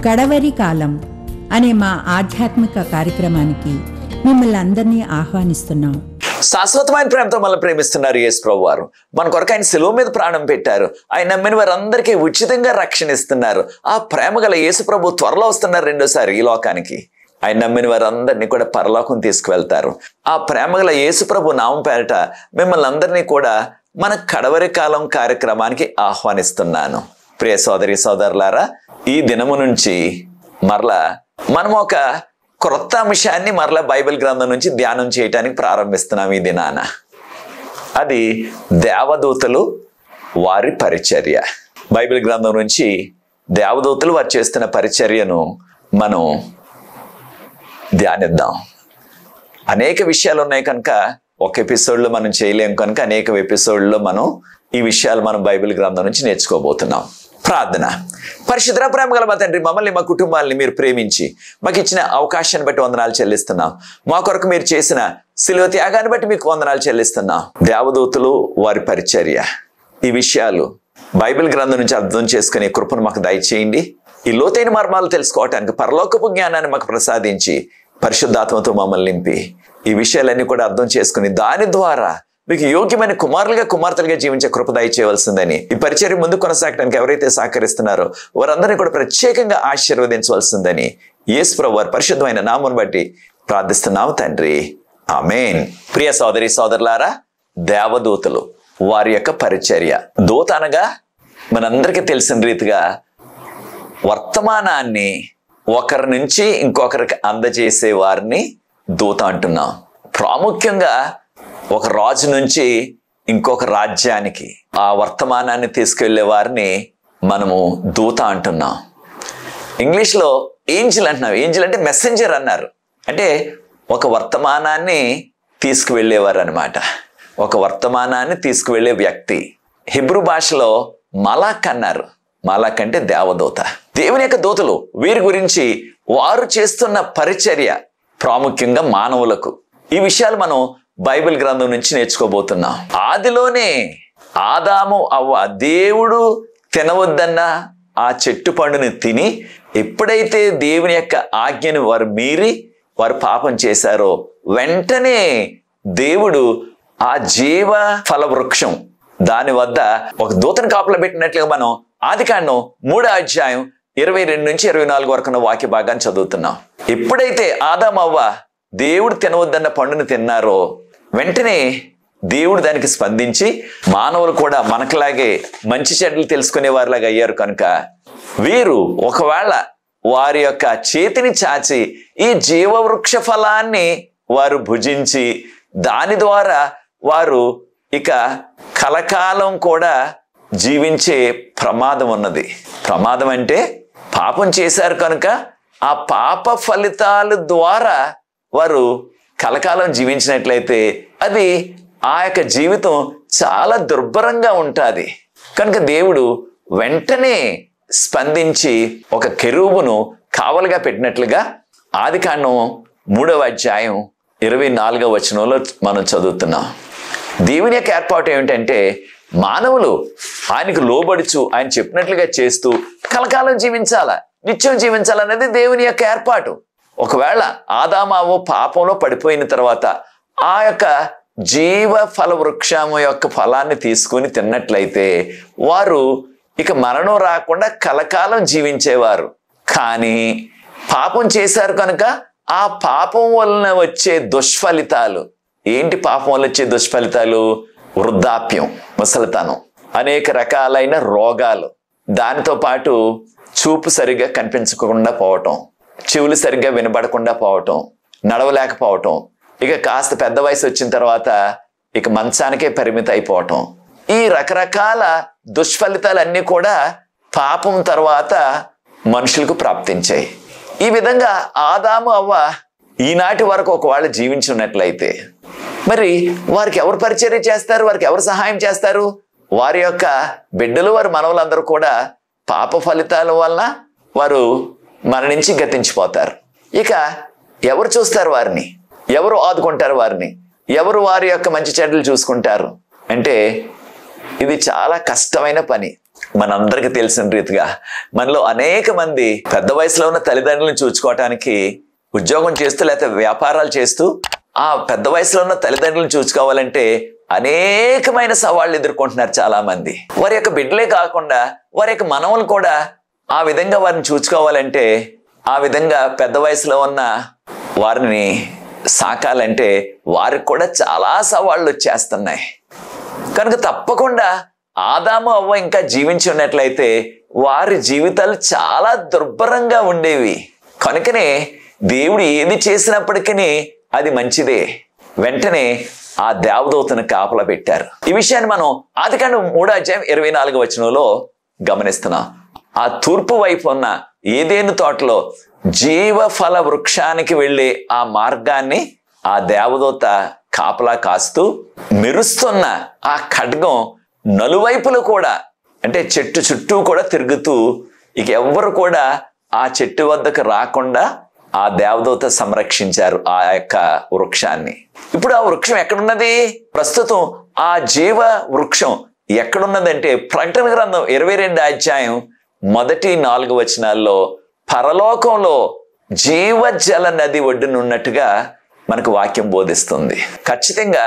కడవరి కాలం అనే మా ఆధ్యాత్మిక కార్యక్రమానికి మిమ్మల్ని అందరినీ ఆహ్వానిస్తున్నాం. శాశ్వతమైన ప్రేమతో మనల్ని ప్రేమిస్తున్నారు యేసు ప్రభువు వారు. మన కొరకు ఆయన శిలువ మీద ప్రాణం పెట్టారు. ఆయన నమ్మిన వారందరికీ ఉచితంగా రక్షణ ఇస్తున్నారు. ఆ ప్రేమ గల యేసు ప్రభువు త్వరలో వస్తున్నారు రెండోసారి ఈ లోకానికి. ఆయన నమ్మిన వారందరినీ కూడా పరలోకం తీసుకువెళ్తారు. ఆ ప్రేమ గల యేసు ప్రభు నామం పేరట మిమ్మల్ని అందరినీ కూడా మన కడవరి కాలం కార్యక్రమానికి ఆహ్వానిస్తున్నాను. ప్రియ సోదరి సోదరులారా, ఈ దినము నుంచి మరలా మనం ఒక క్రొత్త అంశాన్ని మరలా బైబిల్ గ్రంథం నుంచి ధ్యానం చేయటానికి ప్రారంభిస్తున్నాం ఈ దినాన. అది దేవదూతలు వారి పరిచర్య. బైబిల్ గ్రంథం నుంచి దేవదూతలు వారు చేస్తున్న పరిచర్యను మనం ధ్యానిద్దాం. అనేక విషయాలు ఉన్నాయి కనుక ఒక ఎపిసోడ్లో మనం చేయలేం కనుక అనేక ఎపిసోడ్లో మనం ఈ విషయాలు మనం బైబిల్ గ్రంథం నుంచి నేర్చుకోబోతున్నాం. ప్రార్థన. పరిశుద్ధ ప్రేమ గల మా తండ్రి, మమ్మల్ని మా కుటుంబాలని మీరు ప్రేమించి మాకు ఇచ్చిన అవకాశాన్ని బట్టి వందనాలు చెల్లిస్తున్నాం. మా కొరకు మీరు చేసిన శిలువ త్యాగాన్ని బట్టి మీకు వందనాలు చెల్లిస్తున్నాం. దేవదూతలు వారి పరిచర్య, ఈ విషయాలు బైబిల్ గ్రంథం నుంచి అర్థం చేసుకునే కృపను మాకు దయచేయండి. ఈ లోతైన మర్మాలు తెలుసుకోవటానికి పరలోకపు జ్ఞానాన్ని మాకు ప్రసాదించి పరిశుద్ధాత్మతో మమ్మల్ని నింపి ఈ విషయాలన్నీ కూడా అర్థం చేసుకుని దాని ద్వారా మీకు యోగ్యమైన కుమారులుగా కుమార్తెలుగా జీవించే కృప దయచేయవలసిందని, ఈ పరిచర్య ముందు కొనసాగడానికి ఎవరైతే సహకరిస్తున్నారో వారందరినీ కూడా ప్రత్యేకంగా ఆశీర్వదించవలసిందని యేసు ప్రభువు వారి పరిశుద్ధమైన నామమును బట్టి ప్రార్థిస్తున్నాము తండ్రి, ఆమేన్. ప్రియ సోదరి సోదరులారా, దేవదూతలు వారి యొక్క పరిచర్య. దూత అనగా మనందరికీ తెలిసిన రీతిగా వర్తమానాన్ని ఒకరి నుంచి ఇంకొకరికి అందజేసే వారిని దూత అంటున్నాం. ప్రాముఖ్యంగా ఒక రాజు నుంచి ఇంకొక రాజ్యానికి ఆ వర్తమానాన్ని తీసుకెళ్లే వారిని మనము దూత అంటున్నాం. ఇంగ్లీష్లో ఏంజిల్ అంటున్నాం. ఏంజిల్ అంటే మెసెంజర్ అన్నారు. అంటే ఒక వర్తమానాన్ని తీసుకువెళ్ళేవారు అనమాట. ఒక వర్తమానాన్ని తీసుకువెళ్ళే వ్యక్తి. హిబ్రూ భాషలో మలాక్ అన్నారు. మలాక్ అంటే దేవదూత. దేవుని యొక్క దూతలు, వీరి గురించి వారు చేస్తున్న పరిచర్య ప్రాముఖ్యంగా మానవులకు. ఈ విషయాలు మనం బైబిల్ గ్రంథం నుంచి నేర్చుకోబోతున్నాం. ఆదిలోనే ఆదాము అవ్వ దేవుడు తినవద్దన్న ఆ చెట్టు పండుని తిని ఎప్పుడైతే దేవుని యొక్క ఆజ్ఞను వారు మీరి వారు పాపం చేశారో వెంటనే దేవుడు ఆ జీవ ఫల వృక్షం దాని వద్ద ఒక దూతను కాపలా పెట్టినట్లుగా మనం ఆదికాండం 3వ అధ్యాయం 22 నుంచి 24 వరకు ఉన్న వాక్య భాగాన్ని చదువుతున్నాం. ఎప్పుడైతే ఆదాము అవ్వ దేవుడు తినవద్దన్న పండుని తిన్నారో వెంటనే దేవుడు దానికి స్పందించి మానవులు కూడా మనకులాగే మంచి చెడ్డలు తెలుసుకునే వారిలాగా అయ్యారు కనుక వీరు ఒకవేళ వారి యొక్క చేతిని చాచి ఈ జీవవృక్ష ఫలాన్ని వారు భుజించి దాని ద్వారా వారు ఇక కలకాలం కూడా జీవించే ప్రమాదం ఉన్నది. ప్రమాదం అంటే పాపం చేశారు కనుక ఆ పాప ఫలితాల ద్వారా వారు కలకాలం జీవించినట్లయితే అది ఆ యొక్క జీవితం చాలా దుర్భరంగా ఉంటుంది. కనుక దేవుడు వెంటనే స్పందించి ఒక కెరూబును కావలిగా పెట్టినట్లుగా ఆదికాండం 3వ అధ్యాయం 24వ వచనంలో మనం చదువుతున్నాం. దేవుని యొక్క ఏర్పాటు ఏమిటంటే మానవులు ఆయనకు లోబడుచు ఆయన చెప్పినట్లుగా చేస్తూ కలకాలం జీవించాలా, నిత్యం జీవించాలనేది దేవుని యొక్క ఏర్పాటు. ఒకవేళ ఆదాము పాపంలో పడిపోయిన తర్వాత ఆ యొక్క జీవ ఫల వృక్షము యొక్క ఫలాన్ని తీసుకుని తిన్నట్లయితే వారు ఇక మరణం రాకుండా కలకాలం జీవించేవారు. కానీ పాపం చేశారు కనుక ఆ పాపం వలన వచ్చే దుష్ఫలితాలు ఏంటి? పాపం వల్ల వచ్చే దుష్ఫలితాలు వృద్ధాప్యం, ముసలితనం, అనేక రకాలైన రోగాలు, దానితో పాటు చూపు సరిగ్గా కనిపించకుండా పోవటం, చెవులు సరిగ్గా వినబడకుండా పోవటం, నడవలేకపోవటం, ఇక కాస్త పెద్ద వయసు వచ్చిన తర్వాత ఇక మంచానికే పరిమితి అయిపోవటం, ఈ రకరకాల దుష్ఫలితాలన్నీ కూడా పాపం తర్వాత మనుషులకు ప్రాప్తించాయి. ఈ విధంగా ఆదాము అవ్వ ఈనాటి వరకు ఒకవేళ జీవించున్నట్లయితే మరి వారికి ఎవరు పరిచర్య చేస్తారు? వారికి ఎవరు సహాయం చేస్తారు? వారి యొక్క బిడ్డలు, వారి మనవలందరూ కూడా పాప ఫలితాల వల్ల వారు మరణించి గతించిపోతారు. ఇక ఎవరు చూస్తారు వారిని? ఎవరు ఆదుకుంటారు వారిని? ఎవరు వారి యొక్క మంచి చెడ్డలు చూసుకుంటారు? అంటే ఇది చాలా కష్టమైన పని. మనందరికీ తెలిసిన రీతిగా మనలో అనేక మంది పెద్ద వయసులో ఉన్న తల్లిదండ్రులను చూసుకోవటానికి ఉద్యోగం చేస్తూ లేకపోతే వ్యాపారాలు చేస్తూ ఆ పెద్ద వయసులో ఉన్న తల్లిదండ్రులను చూసుకోవాలంటే అనేకమైన సవాళ్ళు ఎదుర్కొంటున్నారు చాలా మంది. వారి యొక్క బిడ్డలే కాకుండా వారి యొక్క మనవలు కూడా ఆ విధంగా వారిని చూసుకోవాలంటే, ఆ విధంగా పెద్ద వయసులో ఉన్న వారిని సాకాలంటే వారికి కూడా చాలా సవాళ్ళు వచ్చేస్తున్నాయి. కనుక తప్పకుండా ఆదాము అవ్వ ఇంకా జీవించి ఉన్నట్లయితే వారి జీవితాలు చాలా దుర్భరంగా ఉండేవి. కనుకనే దేవుడు ఏది చేసినప్పటికీ అది మంచిదే. వెంటనే ఆ దేవదూతను కాపలా పెట్టారు. ఈ విషయాన్ని మనం ఆదికాండం 3:24 గమనిస్తున్నాం. ఆ తూర్పు వైపు ఉన్న ఏదేను తోటలో జీవఫల వృక్షానికి వెళ్ళే ఆ మార్గాన్ని ఆ దేవదూత కాపలా కాస్తూ మెరుస్తున్న ఆ ఖడ్గం నలువైపులు కూడా, అంటే చెట్టు చుట్టూ కూడా తిరుగుతూ ఇక ఎవ్వరు కూడా ఆ చెట్టు వద్దకు రాకుండా ఆ దేవదూత సంరక్షించారు ఆ యొక్క వృక్షాన్ని. ఇప్పుడు ఆ వృక్షం ఎక్కడున్నది? ప్రస్తుతం ఆ జీవ వృక్షం ఎక్కడున్నదంటే ప్రకటన గ్రంథం 22:1-4 పరలోకంలో జీవజల నది ఒడ్డునున్నట్టుగా మనకు వాక్యం బోధిస్తుంది. ఖచ్చితంగా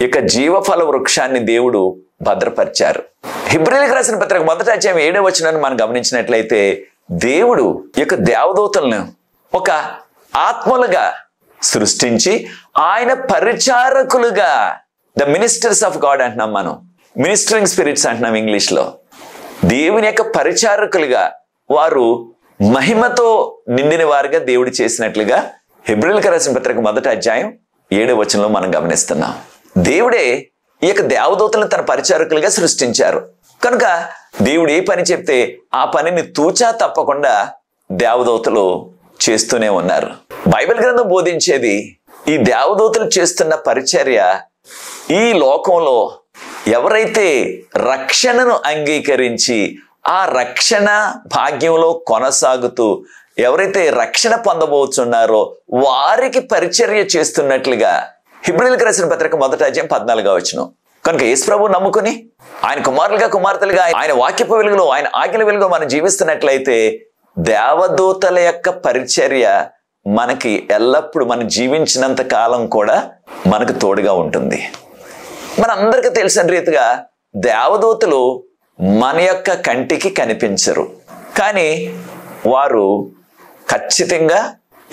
ఇక జీవఫల వృక్షాన్ని దేవుడు భద్రపరిచారు. హెబ్రీయులకు రాసిన పత్రిక 1:7 మనం గమనించినట్లయితే దేవుడు ఈ యొక్క దేవదూతలను ఒక ఆత్మలుగా సృష్టించి ఆయన పరిచారకులుగా, ద మినిస్టర్స్ ఆఫ్ గాడ్ అంటున్నాం మనం, మినిస్టరింగ్ స్పిరిట్స్ అంటున్నాం ఇంగ్లీష్లో. దేవుని యొక్క పరిచారకులుగా వారు మహిమతో నిండిన వారుగా దేవుడు చేసినట్లుగా హెబ్రీయులకు రాసిన పత్రిక 1:7 మనం గమనిస్తున్నాం. దేవుడే ఈ యొక్క దేవదూతలను తన పరిచారకులుగా సృష్టించారు. కనుక దేవుడు ఏ పని చెప్తే ఆ పనిని తూచా తప్పకుండా దేవదూతలు చేస్తూనే ఉన్నారు. బైబిల్ గ్రంథం బోధించేది ఈ దేవదూతలు చేస్తున్న పరిచర్య ఈ లోకంలో ఎవరైతే రక్షణను అంగీకరించి ఆ రక్షణ భాగ్యంలో కొనసాగుతూ ఎవరైతే రక్షణ పొందబోతున్నారో వారికి పరిచర్య చేస్తున్నట్లుగా హెబ్రీయులకు రాసిన పత్రిక 1:14 కనుక యేసు ప్రభువు నమ్ముకుని ఆయన కుమారులుగా కుమార్తెలుగా ఆయన వాక్యపు వెలుగులో ఆయన ఆజ్ఞల వెలుగులో మనం జీవిస్తున్నట్లయితే దేవదూతల యొక్క పరిచర్య మనకి ఎల్లప్పుడూ మనం జీవించినంత కాలం కూడా మనకు తోడుగా ఉంటుంది. మనందరికీ తెలిసిన రీతిగా దేవదూతలు మన యొక్క కంటికి కనిపించరు, కానీ వారు ఖచ్చితంగా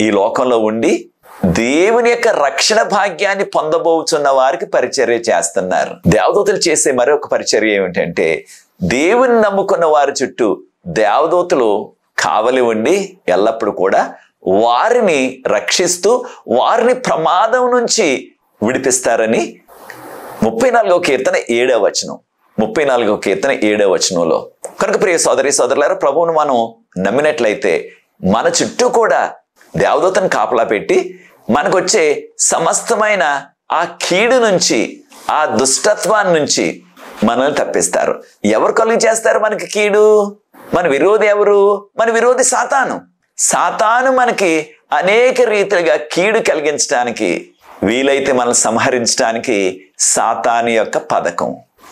ఈ లోకంలో ఉండి దేవుని యొక్క రక్షణ భాగ్యాన్ని పొందబోతున్న వారికి పరిచర్య చేస్తున్నారు. దేవదూతలు చేసే మరొక పరిచర్య ఏమిటంటే దేవుని నమ్ముకున్న వారి చుట్టూ దేవదూతలు కావలి ఉండి ఎల్లప్పుడూ కూడా వారిని రక్షిస్తూ వారిని ప్రమాదం నుంచి విడిపిస్తారని 34వ కీర్తన 7 కనుక ప్రియ సోదరి సోదరులారా, ప్రభువును మనం నమ్మినట్లయితే మన చుట్టూ కూడా దేవదూతను కాపలా పెట్టి మనకొచ్చే సమస్తమైన ఆ కీడు నుంచి, ఆ దుష్టత్వాన్ని నుంచి మనల్ని తప్పిస్తారు. ఎవరు కలుగు చేస్తారు మనకి కీడు? మన విరోధి ఎవరు? మన విరోధి సాతాను. సాతాను మనకి అనేక రీతిగా కీడు కలిగించడానికి, వీలైతే మనల్ని సంహరించడానికి సాతాను యొక్క పథకం.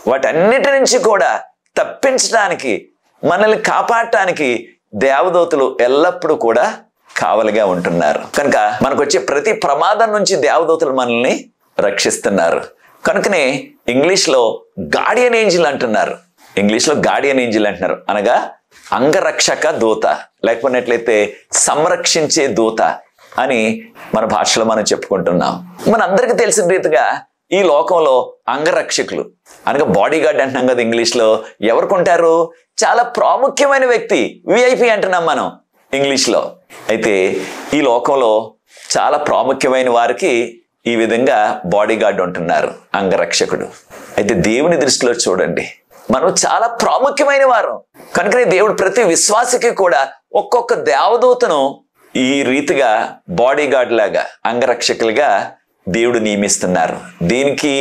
వాటన్నిటి నుంచి కూడా తప్పించడానికి, మనల్ని కాపాడటానికి దేవదూతలు ఎల్లప్పుడూ కూడా కావలిగా ఉంటున్నారు. కనుక మనకు వచ్చే ప్రతి ప్రమాదం నుంచి దేవదూతలు మనల్ని రక్షిస్తున్నారు. కనుకనే ఇంగ్లీష్లో గార్డియన్ ఏంజిల్ అంటున్నారు. అనగా అంగరక్షక దూత, లేకపోయినట్లయితే సంరక్షించే దూత అని మన భాషలో మనం చెప్పుకుంటున్నాం. మనందరికీ తెలిసిన రీతిగా ఈ లోకంలో అంగరక్షకులు అనగా బాడీ గార్డ్ అంటున్నాం కదా ఇంగ్లీష్లో. ఎవరికి ఉంటారు? చాలా ప్రాముఖ్యమైన వ్యక్తి, విఐపి అంటున్నాం మనం ఇంగ్లీష్లో. అయితే ఈ లోకంలో చాలా ప్రాముఖ్యమైన వారికి ఈ విధంగా బాడీ గార్డ్ ఉంటున్నారు, అంగరక్షకుడు. అయితే దేవుని దృష్టిలో చూడండి, మనం చాలా ప్రాముఖ్యమైన వారు. కనుకనే దేవుడు ప్రతి విశ్వాసికి కూడా ఒక్కొక్క దేవదూతను ఈ రీతిగా బాడీ గార్డ్ లాగా, అంగరక్షకులుగా దేవుడు నియమిస్తున్నారు. దీనికి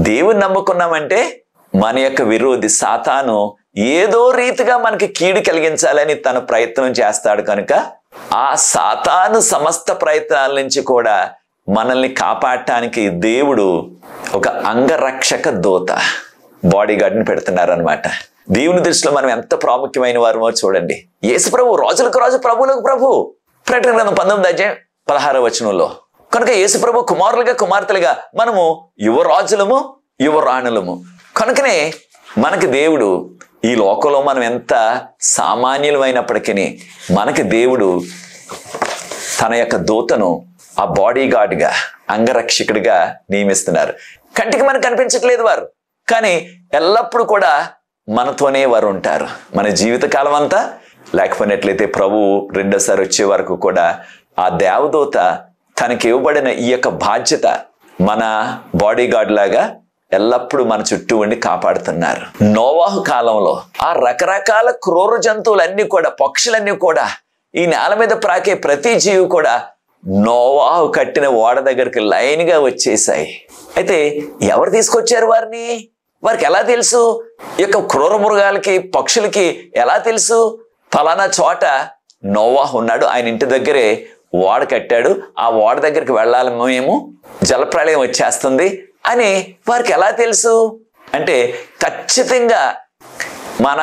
దేవుని నమ్ముకున్నామంటే మన యొక్క విరోధి సాతాను ఏదో రీతిగా మనకి కీడు కలిగించాలని తన ప్రయత్నం చేస్తాడు. కనుక ఆ సాతాను సమస్త ప్రయత్నాల నుంచి కూడా మనల్ని కాపాడటానికి దేవుడు ఒక అంగరక్షక దూత, బాడీ గార్డ్ని పెడుతున్నారు అనమాట. దేవుని దృష్టిలో మనం ఎంత ప్రాముఖ్యమైన వారమో చూడండి. యేసు ప్రభు రాజులకు రాజు, ప్రభువులకు ప్రభు. ప్రకటన గ్రంథం 19:16 కనుక యేసు ప్రభు కుమారులుగా కుమార్తెలుగా మనము యువరాజులము యువరాణులము. కనుకనే మనకి దేవుడు ఈ లోకంలో మనం ఎంత సామాన్యులమైనప్పటికీ మనకి దేవుడు తన యొక్క దూతను ఆ బాడీ గార్డ్గా, అంగరక్షకుడిగా నియమిస్తున్నారు. కంటికి మనకు కనిపించట్లేదు వారు, కానీ ఎల్లప్పుడూ కూడా మనతోనే వారు ఉంటారు మన జీవితకాలం అంతా. లేకపోయినట్లయితే ప్రభువు రెండోసారి వచ్చే వరకు కూడా ఆ దేవదూత తనకి ఇవ్వబడిన ఈ యొక్క బాధ్యత మన బాడీ గార్డ్ లాగా ఎల్లప్పుడూ మన చుట్టూ ఉండి కాపాడుతున్నారు. నోవాహు కాలంలో ఆ రకరకాల క్రూర జంతువులన్నీ కూడా, పక్షులన్నీ కూడా, ఈ నేల మీద ప్రాకే ప్రతి జీవి కూడా నోవాహు కట్టిన ఓడ దగ్గరికి లైన్గా వచ్చేసాయి. అయితే ఎవరు తీసుకొచ్చారు వారిని? వారికి ఎలా తెలుసు? ఈ యొక్క క్రూర మృగాలకి, పక్షులకి ఎలా తెలుసు? ఫలానా చోట నోవాహు ఉన్నాడు, ఆయన ఇంటి దగ్గరే ఓడ కట్టాడు, ఆ ఓడ దగ్గరికి వెళ్ళాలి మేము, జలప్రళయం వచ్చేస్తుంది అని వారికి ఎలా తెలుసు? అంటే ఖచ్చితంగా మన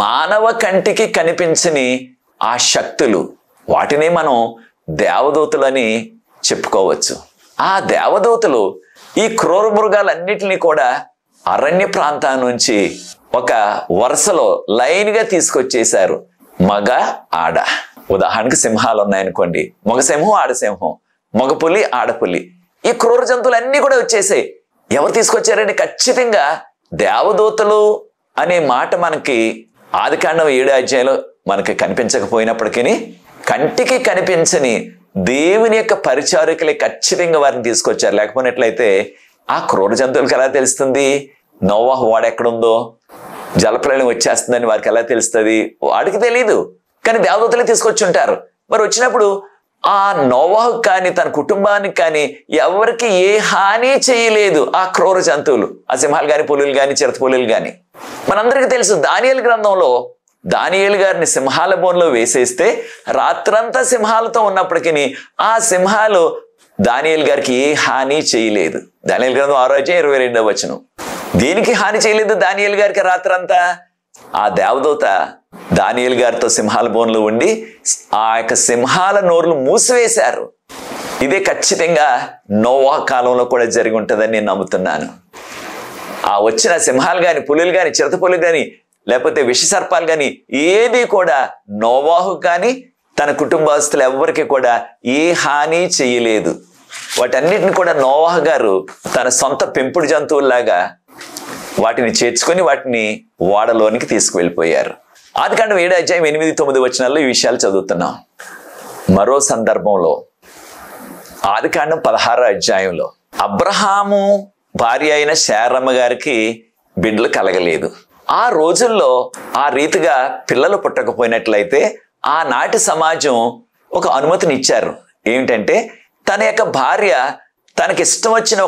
మానవ కంటికి కనిపించని ఆ శక్తులు, వాటిని మనం దేవదూతలని చెప్పుకోవచ్చు. ఆ దేవదూతలు ఈ క్రూర మృగాలన్నిటినీ కూడా అరణ్య ప్రాంతం నుంచి ఒక వరుసలో లైన్గా తీసుకొచ్చేశారు. మగ ఆడ. ఉదాహరణకు సింహాలు ఉన్నాయనుకోండి, మగ సింహం ఆడ సింహం, మగ పులి ఆడపులి, ఈ క్రూర జంతువులన్నీ కూడా వచ్చేసాయి. ఎవరు తీసుకొచ్చారంటే ఖచ్చితంగా దేవదూతలు అనే మాట మనకి ఆదికాండం 7 మనకి కనిపించకపోయినప్పటికీ కంటికి కనిపించని దేవుని యొక్క పరిచారకులే ఖచ్చితంగా వారిని తీసుకొచ్చారు. లేకపోయినట్లయితే ఆ క్రూర జంతువులకు ఎలా తెలుస్తుంది? నోవాహు ఓడ ఎక్కడుందో, జలప్రళయం వచ్చేస్తుందని వారికి ఎలా తెలుస్తుంది? వాడికి తెలియదు, కానీ దేవదూతలే తీసుకొచ్చి ఉంటారు. మరి వచ్చినప్పుడు ఆ నోవాహు కానీ తన కుటుంబానికి కానీ ఎవరికి ఏ హాని చేయలేదు ఆ క్రూర జంతువులు, ఆ సింహాలు కానీ, పులులు కానీ, చిరుతపులులు కానీ. మనందరికీ తెలుసు దానియేలు గ్రంథంలో దానియేలు గారిని సింహాల బోన్లో వేసేస్తే రాత్రంతా సింహాలతో ఉన్నప్పటికీ ఆ సింహాలు దానియేలు గారికి ఏ హాని చేయలేదు. దానియేలు గ్రంథం 6:22 దేనికి హాని చేయలేదు దానియేలు గారికి రాత్రంతా? ఆ దేవదూత దానియేలు గారితో సింహాల బోన్లో ఉండి ఆ యొక్క సింహాల నోర్లు మూసివేశారు. ఇదే ఖచ్చితంగా నోవాహు కాలంలో కూడా జరిగి ఉంటుందని నేను నమ్ముతున్నాను. ఆ వచ్చిన సింహాలు కానీ, పులులు కానీ, చిరుతపులులు కానీ, లేకపోతే విషసర్పాలు కానీ ఏది కూడా నోవాహు కానీ తన కుటుంబస్తులు ఎవ్వరికి కూడా ఏ హాని చేయలేదు. వాటన్నిటిని కూడా నోవాహు గారు తన సొంత పెంపుడు జంతువుల్లాగా వాటిని చేర్చుకొని వాటిని ఓడలోనికి తీసుకువెళ్ళిపోయారు. ఆదికాండం 7:8-9 ఈ విషయాలు చదువుతున్నాం. మరో సందర్భంలో ఆదికాండం 16 అబ్రహాము భార్య అయిన శారమ్మ గారికి బిడ్డలు కలగలేదు. ఆ రోజుల్లో ఆ రీతిగా పిల్లలు పుట్టకపోయినట్లయితే ఆనాటి సమాజం ఒక అనుమతిని ఇచ్చారు. ఏమిటంటే తన యొక్క భార్య తనకి ఇష్టం వచ్చిన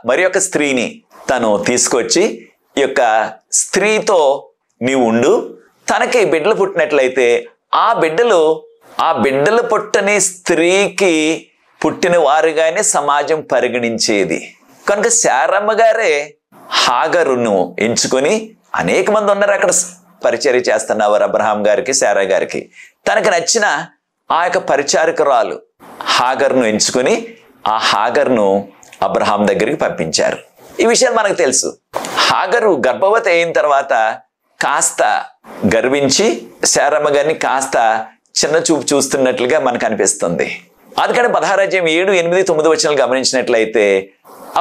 మరి ఒక స్త్రీని తను తీసుకొచ్చి ఈ యొక్క స్త్రీతో నీవు ఉండు, తనకి బిడ్డలు పుట్టినట్లయితే ఆ బిడ్డలు పుట్టని స్త్రీకి పుట్టిన వారుగానే సమాజం పరిగణించేది. కనుక శారమ్మ గారే హాగరును ఎంచుకొని, అనేక మంది ఉన్నారు అక్కడ పరిచర్య చేస్తున్నవారు అబ్రహాం గారికి, శారా గారికి, తనకు నచ్చిన ఆ యొక్క పరిచారకురాలు హాగర్ను ఎంచుకొని ఆ హాగర్ను అబ్రహాం దగ్గరికి పంపించారు. ఈ విషయాలు మనకు తెలుసు. హాగరు గర్భవతి అయిన తర్వాత కాస్త గర్వించి శారమ్మ గారిని కాస్త చిన్న చూపు చూస్తున్నట్లుగా మనకు అనిపిస్తుంది. అందుకని 16:7-8-9 గమనించినట్లయితే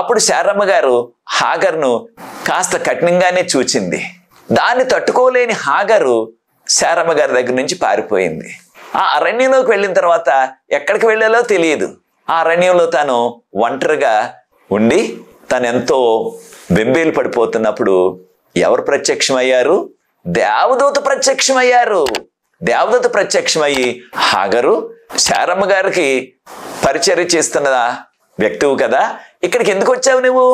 అప్పుడు శారమ్మ గారు హాగర్ను కాస్త కఠినంగానే చూచింది. దాన్ని తట్టుకోలేని హాగరు శారమ్మ గారి దగ్గర నుంచి పారిపోయింది. ఆ అరణ్యంలోకి వెళ్ళిన తర్వాత ఎక్కడికి వెళ్ళాలో తెలియదు. ఆ అరణ్యంలో తాను ఒంటరిగా ఉండి తను ఎంతో బెంబేలు పడిపోతున్నప్పుడు ఎవరు ప్రత్యక్షమయ్యారు? దేవదూత ప్రత్యక్షమయ్యారు. దేవదూత ప్రత్యక్షమయ్యి హాగరు, శారమ్మ గారికి పరిచర్య చేస్తున్న వ్యక్తివు కదా, ఇక్కడికి ఎందుకు వచ్చావు? నువ్వు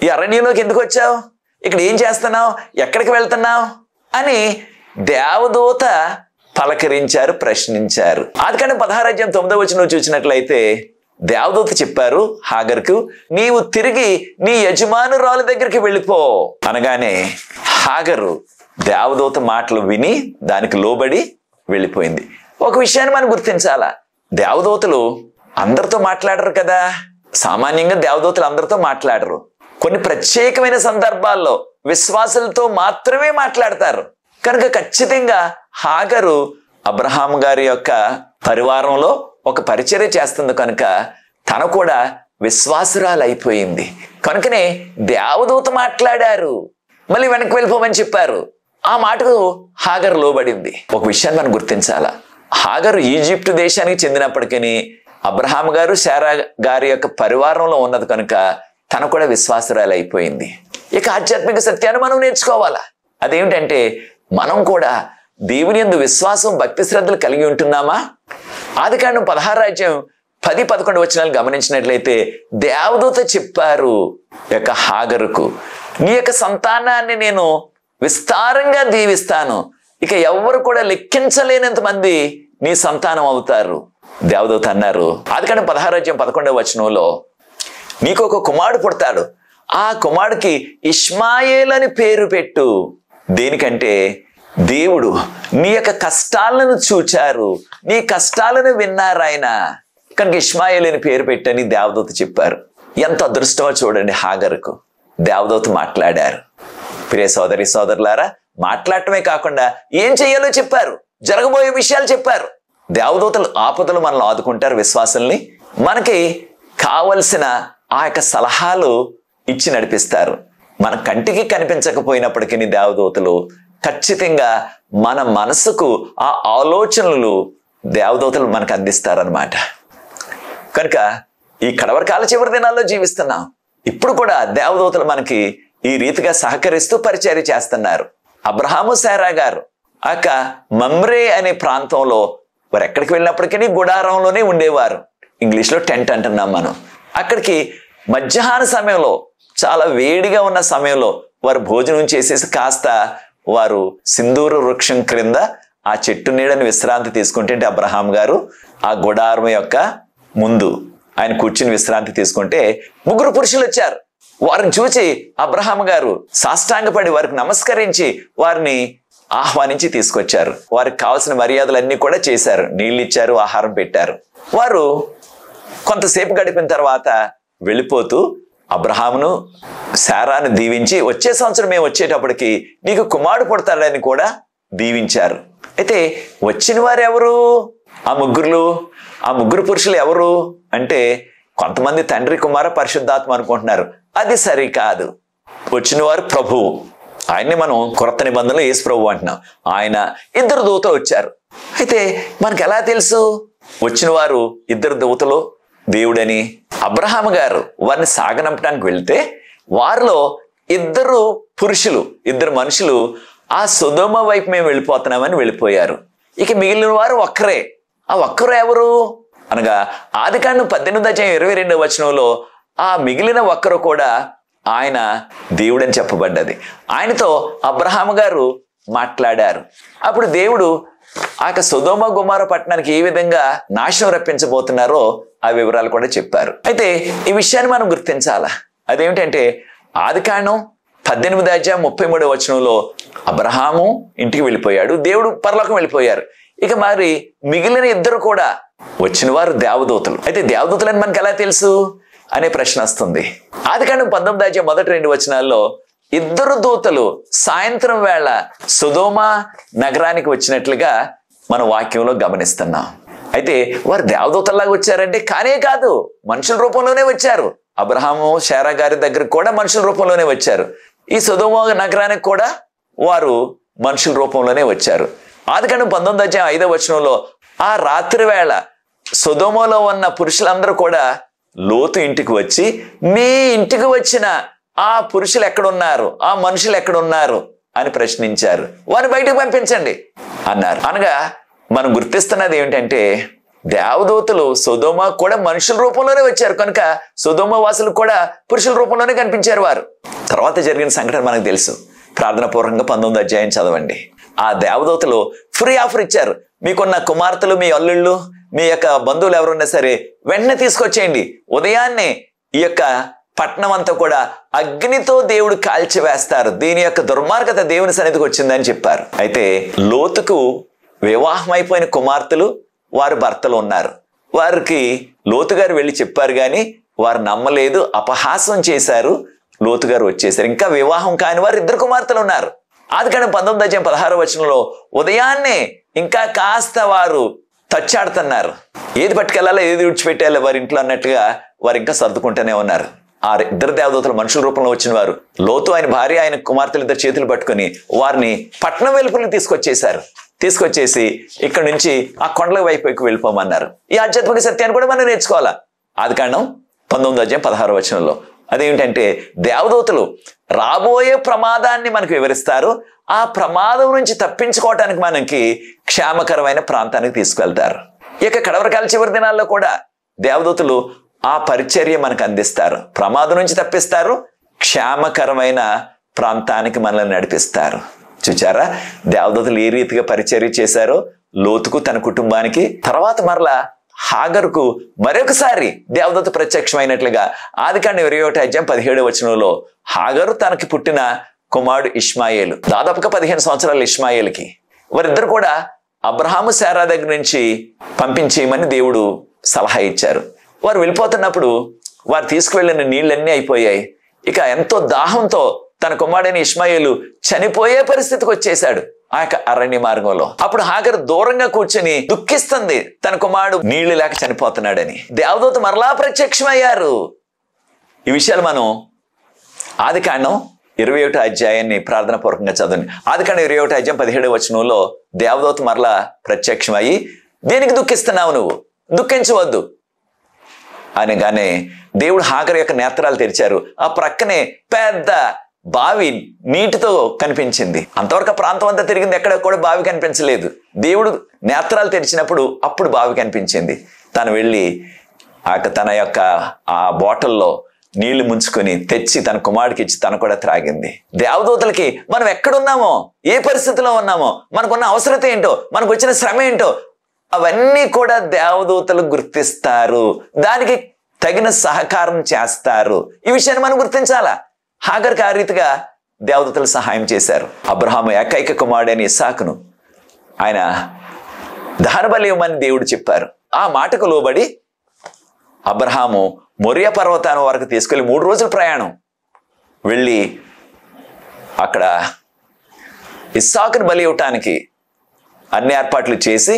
ఈ అరణ్యంలోకి ఎందుకు వచ్చావు? ఇక్కడ ఏం చేస్తున్నావు? ఎక్కడికి వెళ్తున్నావు అని దేవదూత పలకరించారు, ప్రశ్నించారు. ఆదికాండం 16:9 చూసినట్లయితే దేవదూత చెప్పారు హాగర్కు, నీవు తిరిగి నీ యజమానురాలు దగ్గరికి వెళ్ళిపో అనగానే హాగరు దేవదూత మాటలు విని దానికి లోబడి వెళ్ళిపోయింది. ఒక విషయాన్ని మనం గుర్తించాలా, దేవదూతలు అందరితో మాట్లాడరు కదా. సామాన్యంగా దేవదూతలు అందరితో మాట్లాడరు. కొన్ని ప్రత్యేకమైన సందర్భాల్లో విశ్వాసులతో మాత్రమే మాట్లాడతారు. కనుక ఖచ్చితంగా హాగరు అబ్రహాం గారి యొక్క పరివారంలో ఒక పరిచర్య చేస్తుంది కనుక తను కూడా విశ్వాసురాలు అయిపోయింది. కనుకనే దేవదూత మాట్లాడారు, మళ్ళీ వెనక్కి వెళ్ళిపోమని చెప్పారు. ఆ మాటకు హాగరు లోబడింది. ఒక విషయాన్ని మనం గుర్తించాలా, హాగరు ఈజిప్టు దేశానికి చెందినప్పటికీ అబ్రహాం గారు శారా గారి యొక్క పరివారంలో ఉన్నది కనుక తను కూడా విశ్వాసురాలు అయిపోయింది. ఇక ఆధ్యాత్మిక సత్యాన్ని మనం నేర్చుకోవాలా. అదేమిటంటే మనం కూడా దేవుని యందు విశ్వాసం భక్తి శ్రద్ధలు కలిగి ఉంటున్నామా? ఆదికాండం 16:10-11 వచనాలు గమనించినట్లయితే దేవదూత చెప్పారు యొక్క హాగరుకు, నీ యొక్క సంతానాన్ని నేను విస్తారంగా దీవిస్తాను, ఇక ఎవ్వరు కూడా లెక్కించలేనంత మంది నీ సంతానం అవుతారు. దేవదూత అన్నారు ఆదికాండం 16:11 వచనంలో, నీకు ఒక కుమారుడు పుడతాడు, ఆ కుమారుడికి ఇష్మాయేల్ అని పేరు పెట్టు. దేనికంటే దేవుడు నీ యొక్క కష్టాలను చూచారు, నీ కష్టాలను విన్నారు ఆయన, కనుక ఇష్మాయేల్ అని పేరు పెట్టని దేవదూత చెప్పారు. ఎంత అదృష్టమో చూడండి హాగరుకు. దేవదూత మాట్లాడారు. ప్రియ సోదరి సోదరులారా, మాట్లాడటమే కాకుండా ఏం చెయ్యాలో చెప్పారు, జరగబోయే విషయాలు చెప్పారు. దేవదూతలు ఆపదలు మనల్ని ఆదుకుంటారు. విశ్వాసుల్ని మనకి కావలసిన ఆ యొక్క సలహాలు ఇచ్చి నడిపిస్తారు. మన కంటికి కనిపించకపోయినప్పటికీ దేవదూతలు ఖచ్చితంగా మన మనసుకు ఆ ఆలోచనలు దేవదూతలు మనకు అందిస్తారనమాట. కనుక ఈ కడవరకాల చివరి దినాల్లో జీవిస్తున్నాం. ఇప్పుడు కూడా దేవదూతలు మనకి ఈ రీతిగా సహకరిస్తూ పరిచర్య చేస్తున్నారు. అబ్రహాము శారా గారు ఆక మమ్రే అనే ప్రాంతంలో వారు ఎక్కడికి వెళ్ళినప్పటికీ గుడారంలోనే ఉండేవారు. ఇంగ్లీష్లో టెంట్ అంటున్నాం మనం. అక్కడికి మధ్యాహ్న సమయంలో చాలా వేడిగా ఉన్న సమయంలో వారు భోజనం చేసేసి కాస్త వారు సింధూర వృక్షం క్రింద ఆ చెట్టు నీడని విశ్రాంతి తీసుకుంటే, అబ్రహాం గారు ఆ గుడారం యొక్క ముందు ఆయన కూర్చుని విశ్రాంతి తీసుకుంటే 3 పురుషులు వచ్చారు. వారిని చూచి అబ్రహాం గారు సాష్టాంగపడి వారికి నమస్కరించి వారిని ఆహ్వానించి తీసుకొచ్చారు. వారికి కావాల్సిన మర్యాదలన్నీ కూడా చేశారు. నీళ్ళు ఇచ్చారు, ఆహారం పెట్టారు. వారు కొంతసేపు గడిపిన తర్వాత వెళ్ళిపోతూ అబ్రహామును శారాను దీవించి వచ్చే సంవత్సరం మేము వచ్చేటప్పటికి నీకు కుమారుడు పుడతాడని కూడా దీవించారు. అయితే వచ్చిన వారు ఎవరు? ఆ ముగ్గురు పురుషులు ఎవరు అంటే కొంతమంది తండ్రి కుమార పరిశుద్ధాత్మ అనుకుంటున్నారు. అది సరికాదు. వచ్చిన వారు ప్రభువు. ఆయన్ని మనం కొత్త నిబంధనలో యేసు ప్రభు అంటున్నాం. ఆయన 2 దూతలు వచ్చారు. అయితే మనకు ఎలా తెలుసు వచ్చిన వారు 2 దూతలు దేవుడని? అబ్రహాం గారు వారిని సాగనంపడానికి వెళ్తే వారిలో 2 పురుషులు, 2 మనుషులు ఆ సొదొమ వైపు మేము వెళ్ళిపోతున్నామని వెళ్ళిపోయారు. ఇక మిగిలిన వారు ఒక్కరే. ఆ ఒక్కరు ఎవరు అనగా ఆదికాండం 18:22 వచనంలో ఆ మిగిలిన ఒక్కరు కూడా ఆయన దేవుడని చెప్పబడ్డది. ఆయనతో అబ్రహాం గారు మాట్లాడారు. అప్పుడు దేవుడు ఆ సొదొమ గొమొర్రా పట్టణానికి ఏ విధంగా నాశనం రప్పించబోతున్నారో ఆ వివరాలు కూడా చెప్పారు. అయితే ఈ విషయాన్ని మనం గుర్తించాలా. అదేమిటంటే ఆదికాండం 18:33 వచనంలో అబ్రహాము ఇంటికి వెళ్ళిపోయాడు, దేవుడు పరలోకం వెళ్ళిపోయారు. ఇక మరి మిగిలిన 2 కూడా వచ్చిన వారు దేవదూతలు. అయితే దేవదూతలని మనకు ఎలా తెలుసు అనే ప్రశ్న వస్తుంది. ఆదికాండం 19:1-2 వచనాల్లో 2 దూతలు సాయంత్రం వేళ సొదొమ నగరానికి వచ్చినట్లుగా మన వాక్యంలో గమనిస్తున్నాం. అయితే వారు దేవదూతల్లాగా వచ్చారంటే కానే కాదు, మనుషుల రూపంలోనే వచ్చారు. అబ్రహాము శారా గారి దగ్గరకు కూడా మనుషుల రూపంలోనే వచ్చారు. ఈ సొదొమ నగరానికి కూడా వారు మనుషుల రూపంలోనే వచ్చారు. ఆదికాండం 19:5 వచనంలో ఆ రాత్రి వేళ సొదొమలో ఉన్న పురుషులందరూ కూడా లోతు ఇంటికి వచ్చి మీ ఇంటికి వచ్చిన ఆ పురుషులు ఎక్కడున్నారు, ఆ మనుషులు ఎక్కడున్నారు అని ప్రశ్నించారు. వారిని బయటకు పంపించండి అన్నారు. అనగా మనం గుర్తిస్తున్నది ఏమిటంటే దేవదూతలు సొదొమ కూడా మనుషుల రూపంలోనే వచ్చారు కనుక సొదొమ వాసులు కూడా పురుషుల రూపంలోనే కనిపించారు వారు. తర్వాత జరిగిన సంఘటన మనకు తెలుసు. ప్రార్థన పూర్వకంగా 19వ అధ్యాయం చదవండి. ఆ దేవదూతలు ఫ్రీ ఆఫర్ ఇచ్చారు. మీకున్న కుమార్తెలు, మీ అల్లుళ్ళు, మీ యొక్క బంధువులు ఎవరున్నా సరే వెంటనే తీసుకొచ్చేయండి. ఉదయాన్నే ఈ యొక్క పట్టణం అంతా కూడా అగ్నితో దేవుడు కాల్చివేస్తారు, దీని యొక్క దుర్మార్గత దేవుని సన్నిధికి వచ్చిందని చెప్పారు. అయితే లోతుకు వివాహం అయిపోయిన కుమార్తెలు వారి భర్తలు ఉన్నారు. వారికి లోతు గారు వెళ్ళి చెప్పారు, కానీ వారు నమ్మలేదు, అపహాసం చేశారు. లోతు గారు వచ్చేసారు. ఇంకా వివాహం కాని వారు 2 కుమార్తెలు ఉన్నారు. ఆదికాండం 19:16 ఉదయాన్నే ఇంకా కాస్త వారు తచ్చాడుతున్నారు. ఏది పట్టుకెళ్ళాలో ఏది విడిచిపెట్టాలో వారి ఇంట్లో అన్నట్టుగా వారు ఇంకా సర్దుకుంటూనే ఉన్నారు. ఆ 2 దేవదూతలు మనుషుల రూపంలో వచ్చిన వారు లోతు ఆయన భార్య ఆయన కుమార్తెలు 2 చేతులు పట్టుకుని వారిని పట్టణం వెలుపలికి తీసుకొచ్చేసి ఇక్కడ నుంచి ఆ కొండల వైపుకి వెళ్ళిపోమన్నారు. ఈ ఆధ్యాత్మిక సత్యాన్ని కూడా మనం నేర్చుకోవాలా. ఆదికాండం 19:16 అదేమిటంటే దేవదూతలు రాబోయే ప్రమాదాన్ని మనకు వివరిస్తారు. ఆ ప్రమాదం నుంచి తప్పించుకోవటానికి మనకి క్షేమకరమైన ప్రాంతానికి తీసుకువెళ్తారు. ఇక కడవరకాల చివరి దినాల్లో కూడా దేవదూతలు ఆ పరిచర్య మనకు అందిస్తారు. ప్రమాదం నుంచి తప్పిస్తారు, క్షేమకరమైన ప్రాంతానికి మనల్ని నడిపిస్తారు. చూచారా దేవదూతలు ఏ రీతిగా పరిచర్య చేశారో లోతుకు తన కుటుంబానికి. తర్వాత మరలా హాగరుకు మరొకసారి దేవదూత ప్రత్యక్షమైనట్లుగా ఆదికాండం 21:17 హాగరు తనకి పుట్టిన కుమారుడు ఇష్మాయేలు, దాదాపుగా 15 సంవత్సరాలు ఇష్మాయేలుకి. వారిద్దరు కూడా అబ్రహాము శారా దగ్గర నుంచి పంపించేయమని దేవుడు సలహా ఇచ్చారు. వారు వెళ్ళిపోతున్నప్పుడు వారు తీసుకువెళ్ళిన నీళ్ళన్నీ అయిపోయాయి. ఇక ఎంతో దాహంతో తన కుమారుడైన ఇష్మాయేలు చనిపోయే పరిస్థితికి వచ్చేశాడు ఆ యొక్క అరణ్య మార్గంలో. అప్పుడు హాగరు దూరంగా కూర్చొని దుఃఖిస్తుంది, తన కుమారుడు నీళ్లు లేక చనిపోతున్నాడని. దేవదూత మరలా ప్రత్యక్షమయ్యారు. ఈ విషయాలు మనం ఆదికాండం 21 ప్రార్థన పూర్వకంగా చదవండి. ఆదికాండం 21:17 దేవదూత మరలా ప్రత్యక్షమయ్యి, దేనికి దుఃఖిస్తున్నావు, నువ్వు దుఃఖించవద్దు అనగానే దేవుడు హాగరు యొక్క నేత్రాలు తెరిచారు. ఆ ప్రక్కనే పెద్ద బావి నీటితో కనిపించింది. అంతవరకు ఆ ప్రాంతం అంతా తిరిగింది, ఎక్కడ కూడా బావి కనిపించలేదు. దేవుడు నేత్రాలు తెరిచినప్పుడు అప్పుడు బావి కనిపించింది. తను వెళ్ళి తన యొక్క ఆ బాటిల్లో నీళ్లు ముంచుకొని తెచ్చి తన కుమారుడికి ఇచ్చి తను కూడా త్రాగింది. దేవదూతలకి మనం ఎక్కడున్నామో, ఏ పరిస్థితిలో ఉన్నామో, మనకున్న అవసరత ఏంటో, మనకు వచ్చిన శ్రమ ఏంటో అవన్నీ కూడా దేవదూతలు గుర్తిస్తారు, దానికి తగిన సహకారం చేస్తారు. ఈ విషయాన్ని మనం గుర్తించాలా. హాగర్కి ఆ రీతిగా దేవదూతలు సహాయం చేశారు. అబ్రహాము ఏకైక కుమారుడైన ఇస్సాకును ఆయన దహనబలి ఇవ్వమని దేవుడు చెప్పారు. ఆ మాటకు లోబడి అబ్రహాము మొరియా పర్వతాన్ని వరకు తీసుకెళ్లి 3 రోజుల ప్రయాణం వెళ్ళి అక్కడ ఇస్సాకును బలి ఇవ్వటానికి అన్ని ఏర్పాట్లు చేసి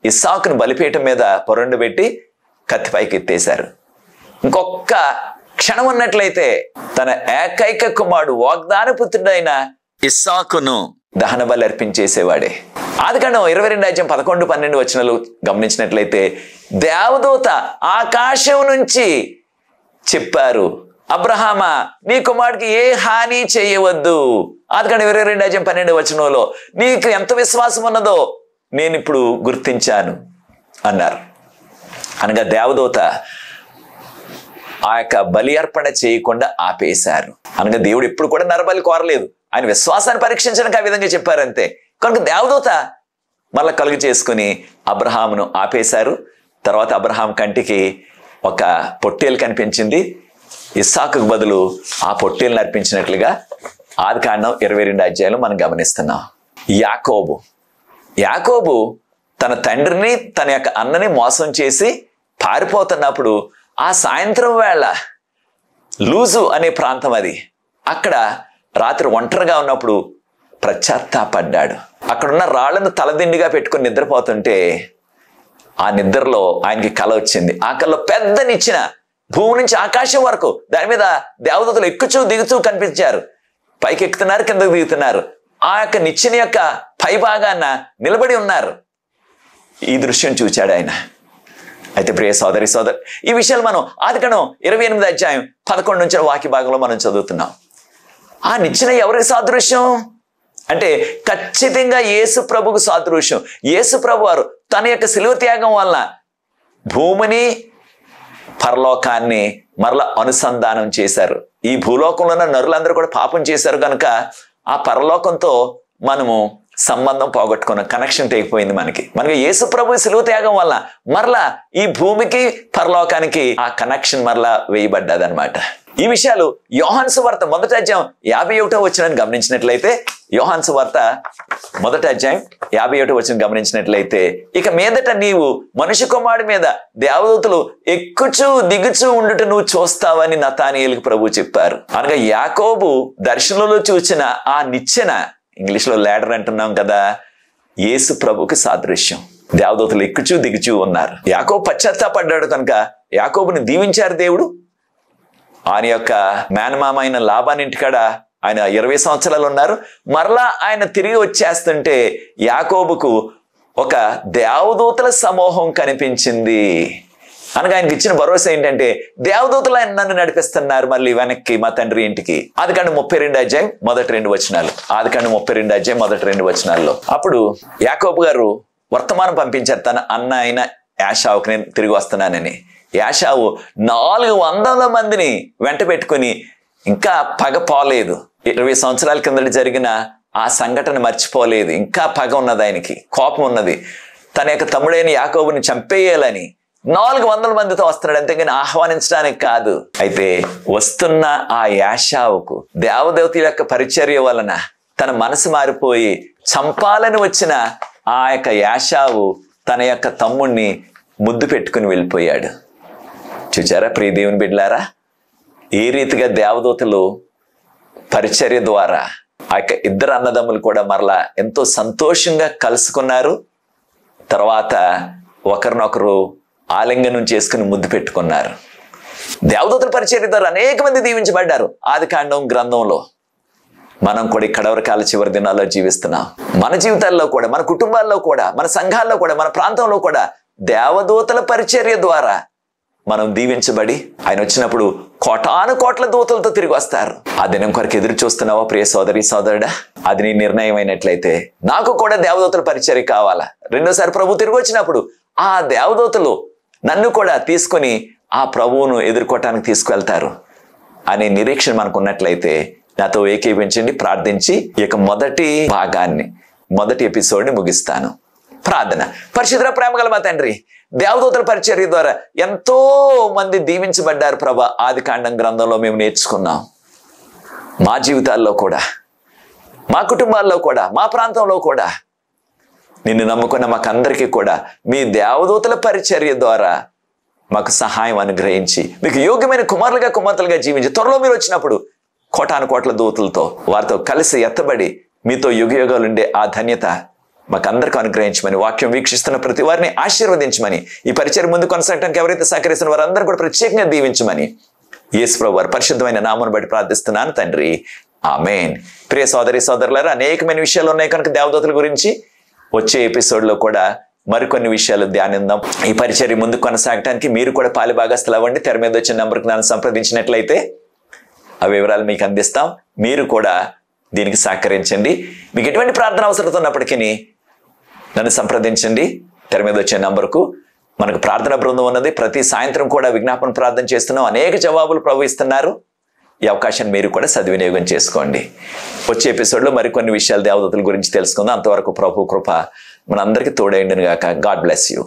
ఇస్సాకును బలిపీఠం మీద పొరండుబెట్టి కత్తిపైకి ఎత్తేశారు. ఇంకొక క్షణం ఉన్నట్లయితే తన ఏకైక కుమారుడు వాగ్దాన పుత్రుడైన ఇస్సాకును దహన బలి అర్పించేసేవాడే. ఆదికాండం 22:11-12 గమనించినట్లయితే దేవదూత ఆకాశం నుంచి చెప్పారు, అబ్రహామా నీ కుమారుడికి ఏ హాని చేయవద్దు. ఆదికాండం 22:12 నీకు ఎంత విశ్వాసం ఉన్నదో నేను ఇప్పుడు గుర్తించాను అన్నారు. అనగా దేవదూత ఆ యొక్క బలి అర్పణ చేయకుండా ఆపేశారు. అనగా దేవుడు ఎప్పుడు కూడా నరబలి కోరలేదు, ఆయన విశ్వాసాన్ని పరీక్షించడానికి ఆ విధంగా చెప్పారంతే. కనుక దేవదూత మళ్ళా కలుగు చేసుకుని అబ్రహామును ఆపేశారు. తర్వాత అబ్రహాం కంటికి ఒక పొట్టేలు కనిపించింది. ఇస్సాకుకు బదులు ఆ పొట్టేలుని అర్పించినట్లుగా ఆదికాండం 22 మనం గమనిస్తున్నాం. యాకోబు తన తండ్రిని తన యొక్క అన్నని మోసం చేసి పారిపోతున్నప్పుడు ఆ సాయంత్రం వేళ లూజు అనే ప్రాంతం అది, అక్కడ రాత్రి ఒంటరిగా ఉన్నప్పుడు పశ్చాత్తాపడ్డాడు. అక్కడున్న రాళ్లను తలదిండిగా పెట్టుకుని నిద్రపోతుంటే ఆ నిద్రలో ఆయనకి కల వచ్చింది. ఆ కళలో పెద్ద నిచ్చెన భూమి నుంచి ఆకాశం వరకు, దాని మీద దేవదూతలు ఎక్కుచూ దిగుతూ కనిపించారు. పైకి ఎక్కుతున్నారు, కిందకు దిగుతున్నారు. ఆ యొక్క నిచ్చెన యొక్క పై భాగాన నిలబడి ఉన్నారు. ఈ దృశ్యం చూచాడు ఆయన. అయితే ప్రియ సోదరి ఈ విషయాలు మనం ఆదికాండం 28:11 వాక్య భాగంలో మనం చదువుతున్నాం. ఆ నిచ్చెన ఎవరికి సాదృశ్యం అంటే ఖచ్చితంగా యేసు ప్రభుకు సాదృశ్యం. యేసు ప్రభు వారు తన యొక్క శిలువ త్యాగం వలన భూమిని పరలోకాన్ని మరలా అనుసంధానం చేశారు. ఈ భూలోకంలో ఉన్న నరులందరూ కూడా పాపం చేశారు కనుక ఆ పరలోకంతో మనము సంబంధం పోగొట్టుకున్నాం, కనెక్షన్ తెగిపోయింది మనకి. యేసు ప్రభు శిలువ త్యాగం వల్ల మరలా ఈ భూమికి పరలోకానికి ఆ కనెక్షన్ మరలా వేయబడ్డది అనమాట. ఈ విషయాలు యోహాను సువార్త 1వ అధ్యాయం 51వ వచనాన్ని గమనించినట్లయితే, యోహాను సువార్త 1వ అధ్యాయం 51వ వచనం గమనించినట్లయితే, ఇక మీదట నీవు మనుష్య కుమారుడి మీద దేవదూతలు ఎక్కుచూ దిగుచూ ఉండుట నువ్వు చూస్తావని నతానీయేలుకు ప్రభు చెప్పారు. అనగా యాకోబు దర్శనంలో చూసిన ఆ నిచ్చెన, ఇంగ్లీష్ లో ల్యాడర్ అంటున్నాం కదా, యేసు ప్రభుకి సాదృశ్యం. దేవదూతలు ఎక్కుచూ దిగుచూ ఉన్నారు. యాకోబు పశ్చాత్తాపడ్డాడు కనుక యాకోబుని దీవించారు దేవుడు. ఆయన యొక్క మేనమామ అయిన లాబాని ఇంటికాడ ఆయన 20 సంవత్సరాలు ఉన్నారు. మరలా ఆయన తిరిగి వచ్చేస్తుంటే యాకోబుకు ఒక దేవదూతల సమూహం కనిపించింది. అనగా ఆయనకి ఇచ్చిన భరోసా ఏంటంటే, దేవదూతలు ఆయన నన్ను నడిపిస్తున్నారు మళ్ళీ వెనక్కి మా తండ్రి ఇంటికి. ఆదికాండం 32వ అధ్యాయం మొదటి 2 వచనాలు. ఆదికాండం 32వ అధ్యాయం మొదటి 2 వచనాల్లో అప్పుడు యాకోబు గారు వర్తమానం పంపించారు తన అన్న అయిన యాషావుకి, నేను తిరిగి వస్తున్నానని. యాషావు 400 మందిని వెంట పెట్టుకుని ఇంకా పగ పోలేదు. 20 సంవత్సరాల కిందట జరిగిన ఆ సంఘటన మర్చిపోలేదు. ఇంకా పగ ఉన్నది, ఆయనకి కోపం ఉన్నది. తన యొక్క తమ్ముడైన యాకోబుని చంపేయాలని 400 మందితో వస్తున్నాడు, అంతేగాని ఆహ్వానించడానికి కాదు. అయితే వస్తున్న ఆ యాషావుకు దేవదేవతల యొక్క పరిచర్య వలన తన మనసు మారిపోయి చంపాలని వచ్చిన ఆ యొక్క యాషావు తన యొక్క తమ్ముణ్ణి ముద్దు పెట్టుకుని వెళ్ళిపోయాడు. చూచారా ప్రియ దేవుని బిడ్డలారా, ఏ రీతిగా దేవదూతలు పరిచర్య ద్వారా ఆ యొక్క ఇద్దరు అన్నదమ్ములు కూడా మరలా ఎంతో సంతోషంగా కలుసుకున్నారు. తర్వాత ఒకరినొకరు ఆలింగనం చేసుకుని ముద్దు పెట్టుకున్నారు. దేవదూతల పరిచర్య ద్వారా అనేక మంది దీవించబడ్డారు. ఆదికాండం గ్రంథంలో మనం కూడా ఈ కడవరకాల చివరి దినాల్లో జీవిస్తున్నాం. మన జీవితాల్లో కూడా, మన కుటుంబాల్లో కూడా, మన సంఘాల్లో కూడా, మన ప్రాంతంలో కూడా దేవదూతల పరిచర్య ద్వారా మనం దీవించబడి ఆయన వచ్చినప్పుడు కోటాను కోట్ల దూతలతో తిరిగి వస్తారు. ఆ దినం కొరకు ఎదురు చూస్తున్నావా ప్రియ సోదరి సోదరుడా? అది నీ నిర్ణయం అయినట్లయితే, నాకు కూడా దేవదూతల పరిచర్య కావాలా, రెండోసారి ప్రభు తిరిగి వచ్చినప్పుడు ఆ దేవదూతలు నన్ను కూడా తీసుకొని ఆ ప్రభువును ఎదుర్కోవటానికి తీసుకువెళ్తారు అనే నిరీక్షణ మనకు ఉన్నట్లయితే నాతో ఏకీభించండి, ప్రార్థించి ఈ యొక్క మొదటి ఎపిసోడ్ని ముగిస్తాను. ప్రార్థన. పరిశుద్ధ ప్రేమగల మా తండ్రి, దేవదూతల పరిచర్య ద్వారా ఎంతో మంది దీవించబడ్డారు ప్రభా. ఆదికాండం గ్రంథంలో మేము నేర్చుకున్నాం. మా జీవితాల్లో కూడా, మా కుటుంబాల్లో కూడా, మా ప్రాంతంలో కూడా నిన్ను నమ్ముకున్న మాకందరికీ కూడా మీ దేవదూతల పరిచర్య ద్వారా మాకు సహాయం అనుగ్రహించి మీకు యోగ్యమైన కుమార్తెలుగా జీవించి త్వరలో మీరు వచ్చినప్పుడు కోటాను కోట్ల దూతలతో వారితో కలిసి ఎత్తబడి మీతో యుగయుగాలు ఉండే ఆ ధన్యత మాకందరికీ అనుగ్రహించమని, వాక్యం వీక్షిస్తున్న ప్రతి వారిని ఆశీర్వదించమని, ఈ పరిచర్య ముందు కొనసాగడానికి ఎవరైతే సహకరిస్తున్న వారందరూ కూడా ప్రత్యేకంగా దీవించమని యేసు ప్రభువు వారి పరిశుద్ధమైన నామమును బట్టి ప్రార్థిస్తున్నాను తండ్రి, ఆమేన్. ప్రియ సోదరి సోదరులారా, అనేకమైన విషయాలు ఉన్నాయి కనుక దేవదూతల గురించి వచ్చే ఎపిసోడ్లో కూడా మరికొన్ని విషయాలు ధ్యానిద్దాం. ఈ పరిచర్య ముందు కొనసాగడానికి మీరు కూడా పాలిభాగస్తులు అవ్వండి. తెర మీద వచ్చిన నంబర్కి నన్ను సంప్రదించినట్లయితే ఆ వివరాలు మీకు అందిస్తాం. మీరు కూడా దీనికి సహకరించండి. మీకు ఎటువంటి ప్రార్థన అవసరం ఉన్నప్పటికీ నన్ను సంప్రదించండి. తెర మీద వచ్చే నంబర్కు మనకు ప్రార్థన బృందం ఉన్నది. ప్రతి సాయంత్రం కూడా విజ్ఞాపన ప్రార్థన చేస్తున్నాం. అనేక జవాబులు ప్రభు ఇస్తున్నారు. ఈ అవకాశాన్ని మీరు కూడా సద్వినియోగం చేసుకోండి. వచ్చే ఎపిసోడ్లో మరికొన్ని విషయాలు దేవదూతల గురించి తెలుసుకుందాం. అంతవరకు ప్రభు కృప మనందరికీ తోడైండును గాక. God bless you.